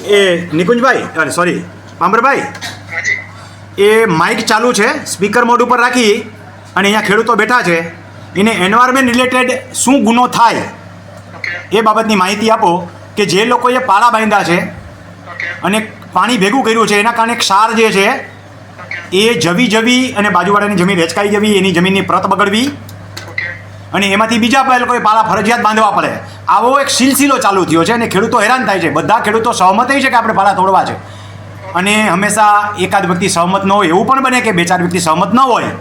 એ નિકુંજભાઈ, અરે સોરી પાંબરભાઈ, એ માઇક ચાલુ છે, સ્પીકર મોડ ઉપર રાખી અને અહીંયા ખેડૂતો બેઠા છે, એને એન્વાયરમેન્ટ રિલેટેડ શું ગુનો થાય એ બાબતની માહિતી આપો કે જે લોકોએ પાળા બાંધ્યા છે અને પાણી ભેગું કર્યું છે એના કારણે ક્ષાર જે છે એ જવી અને બાજુવાળાની જમીન રેચકાઈ જવી, એની જમીનની પ્રત બગડવી અને એમાંથી બીજા લોકોએ પાળા ફરજિયાત બાંધવા પડે. આવો એક સિલસિલો ચાલુ થયો છે અને ખેડૂતો હેરાન થાય છે. બધા ખેડૂતો સહમત છે કે આપણે પાળા તોડવા છે અને હંમેશા એકાદ વ્યક્તિ સહમત ન હોય, એવું પણ બને કે બે ચાર વ્યક્તિ સહમત ન હોય.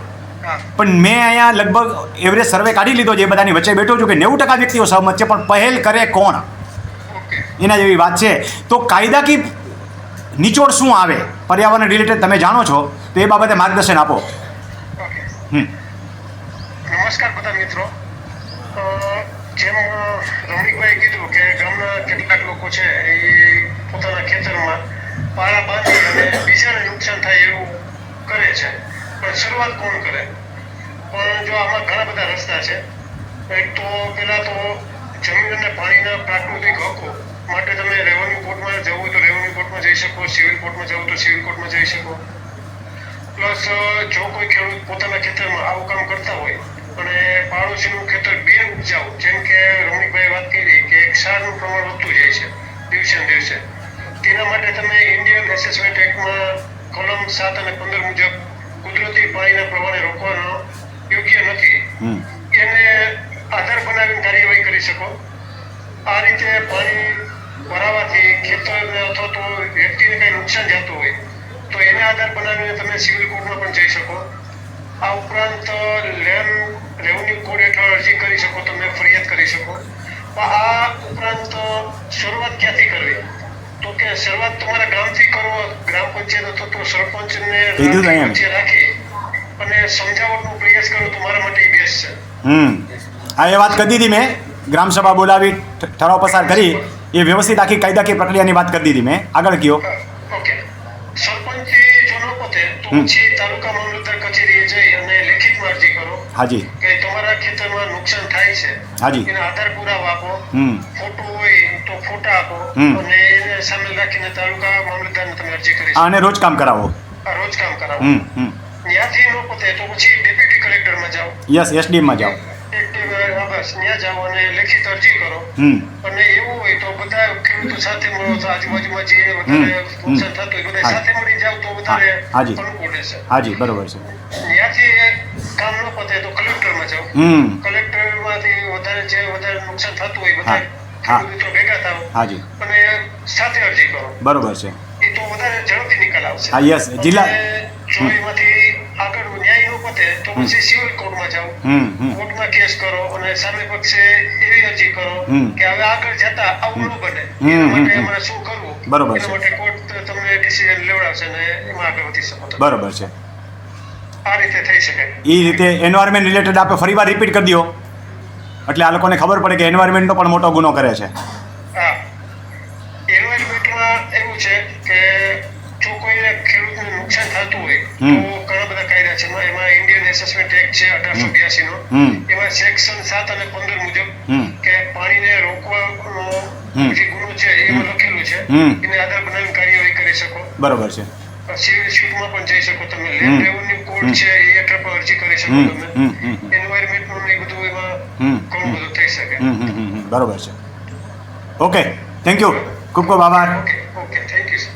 પણ મેં અહીંયા લગભગ એવરેજ સર્વે કાઢી લીધો છે, એ બધાની વચ્ચે બેઠો છું કે 90% વ્યક્તિઓ સહમત છે, પણ પહેલ કરે કોણ એના જેવી વાત છે. તો કાયદાકીય નિચોડ શું આવે પર્યાવરણ રિલેટેડ તમે જાણો છો તો એ બાબતે માર્ગદર્શન આપો. નમસ્કાર બધા મિત્રો. જેમ રમણીકભાઈ કીધું કે ગામના કેટલાક લોકો છે એ પોતાના ખેતરમાં પાળા બાંધી અને બીજાને નુકસાન થાય એવું કરે છે, પણ શરૂઆત કોણ કરે? પણ જો આમાં ઘણા બધા રસ્તા છે. એક તો પહેલા તો જમીન અને પાણીના પ્રાકૃતિક હકો માટે તમે રેવન્યુ કોર્ટમાં જવું તો રેવન્યુ કોર્ટમાં જઈ શકો, સિવિલ કોર્ટમાં જવું તો સિવિલ કોર્ટમાં જઈ શકો. પ્લસ જો કોઈ ખેડૂત પોતાના ખેતરમાં આવું કામ કરતા હોય અને પાડોશીનું ખેતર બે ઉપજાવ, જેમ કે રમણીકભાઈ વાત કરી કે ક્ષારનું પ્રમાણ વધતું જાય છે દિવસે ને દિવસે, તેના માટે તમે ઇન્ડિયન એસેસમેન્ટ એક્ટમાં કલમ 7 અને 15 મુજબ કુદરતી પાણીના પ્રવાહને રોકવાનો યોગ્ય નથી એને આધાર બનાવીને કાર્યવાહી કરી શકો. આ રીતે પાણી ભરાવાથી ખેતરને અથવા તો વ્યક્તિને કંઈ નુકસાન જતું હોય તો એને આધાર બનાવીને તમે સિવિલ કોર્ટમાં પણ જઈ શકો. આ ઉપરાંત લેન્ડ રેવન્યુ કોડ હેઠળ અરજી કરી શકો, તમે ફરિયાદ કરી શકો. આ ઉપરાંત શરૂઆત ક્યાંથી કરવી? તો કે શરૂઆત તમારા ગામથી કરો. ગ્રામ પંચાયત અથવા તો સરપંચને વચ્ચે રાખી અને સમજાવટનો પ્રયાસ કરો તો મારા માટે બેસ્ટ છે. હા, એ વાત કરી દીધી મેં. ગ્રામસભા બોલાવી ઠરાવ પસાર કરી એ વ્યવસ્થિત આખી કાયદાકીય પ્રક્રિયાની વાત કરી દીધી મેં. આગળ કયો? ઓકે. સરપંચથી જો ન પતે તો પછી તાલુકા મામલતદાર કચેરીએ જઈ અને લેખિતમાં અરજી કરો. હાજી. કે તમારા ખેતરમાં નુકસાન થાય છે. હાજી. એના આધાર પુરાવા આપો. ફોટો હોય તો ફોટા આપો અને એને સામે રાખીને તાલુકા મામલતદારને તમે અરજી કરી શકો. અને રોજ કામ કરાવો. રોજ કામ કરાવો. ત્યાંથી ન પતે તો પછી ડેપ્યુટી કલેક્ટરમાં જાઓ. યસ, એસડીએમમાં જાઓ. બસ ત્યાં જાઓ અને લેખિત અરજી કરો. અને એવું હોય તો બધા ખેડૂતો સાથે મળો તો આજુબાજુમાં જે વધારે નુકસાન થતું હોય બધા સાથે મળી જાવ તો વધારે અનુકૂળ રહેશે. હાજી, બરોબર છે. ત્યાંથી કામ ન પતે તો કલેક્ટરમાં જાઓ. કલેક્ટરમાંથી વધારે નુકસાન થતું હોય બધા ખેડૂતો ભેગા થાવ. હાજી. અને સાથે અરજી કરો. બરોબર છે. એ તો વધારે ઝડપથી નિકાલ આવશે. હા, યસ. જિલ્લા જો એમાંથી આગળ ન્યાય ન પતે તો પછી સિવિલ કોર્ટમાં જાઓ. કોર્ટમાં કેસ કરો અને સામે પક્ષે એવી અરજી કરો કે હવે આગળ જતા આવું ન બને, એના માટે અમારે શું કરવું. બરોબર છે. એના માટે કોર્ટ તમને ડિસિઝન લેવડાવશે અને એમાં આગળ વધી શકો. બરોબર છે. આ રીતે થઈ શકે. એ રીતે એન્વાયરમેન્ટ રિલેટેડ આપણે ફરીવાર રિપીટ કરી દો એટલે આ લોકોને ખબર પડે કે એન્વાયરમેન્ટનો પણ મોટો ગુનો કરે છે. હા, એન્વાયરમેન્ટમાં એવું છે કે જો કોઈને ખેડૂતને નુકસાન થતું હોય તો ઘણા બધા કાયદા છે. એમાં ઇન્ડિયન એસેસમેન્ટ એક્ટ છે 1882 નો. એમાં સેક્શન 7 અને 15 મુજબ કે પાણીને રોકવાનો જે ગુનો છે એમાં લખેલું છે. એને આધાર બનાવીને કાર્યવાહી કરી શકો. બરોબર છે. સિવિલ સ્યુટમાં પણ જઈ શકો તમે. લેન્ડ રેવન્યુ કોડ છે એ હેઠળ પણ અરજી કરી શકો તમે. એન્વાયરમેન્ટનું એ બધું એમાં ઘણું બધું થઈ શકે. બરોબર છે. Okay, thank you. ખૂબ ખૂબ આભાર. Okay, thank you sir.